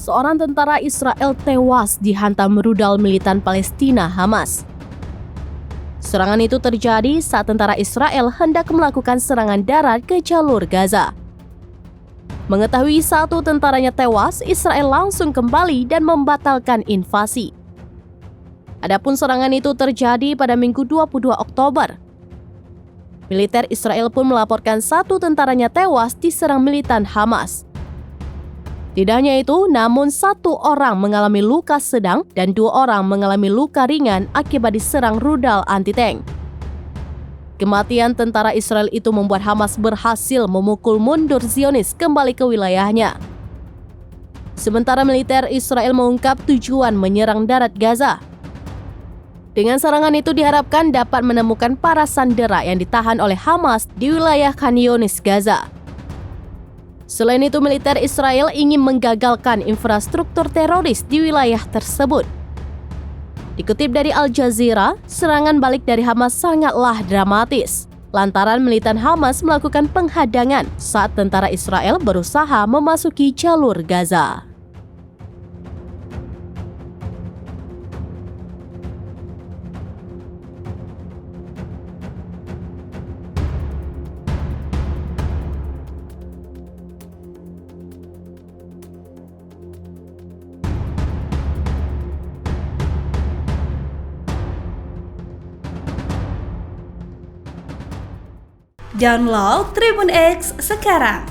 seorang tentara Israel tewas dihantam rudal militan Palestina Hamas. Serangan itu terjadi saat tentara Israel hendak melakukan serangan darat ke jalur Gaza. Mengetahui satu tentaranya tewas, Israel langsung kembali dan membatalkan invasi. Adapun serangan itu terjadi pada Minggu 22 Oktober. Militer Israel pun melaporkan satu tentaranya tewas diserang militan Hamas. Tidak hanya itu, namun satu orang mengalami luka sedang dan 2 orang mengalami luka ringan akibat diserang rudal anti-tank. Kematian tentara Israel itu membuat Hamas berhasil memukul mundur Zionis kembali ke wilayahnya. Sementara militer Israel mengungkap tujuan menyerang darat Gaza. Dengan serangan itu diharapkan dapat menemukan para sandera yang ditahan oleh Hamas di wilayah Khan Younis, Gaza. Selain itu, militer Israel ingin menggagalkan infrastruktur teroris di wilayah tersebut. Dikutip dari Al Jazeera, serangan balik dari Hamas sangatlah dramatis, lantaran militan Hamas melakukan penghadangan saat tentara Israel berusaha memasuki jalur Gaza. Download Tribun X sekarang,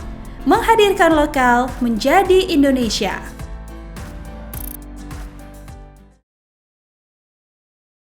menghadirkan lokal menjadi Indonesia.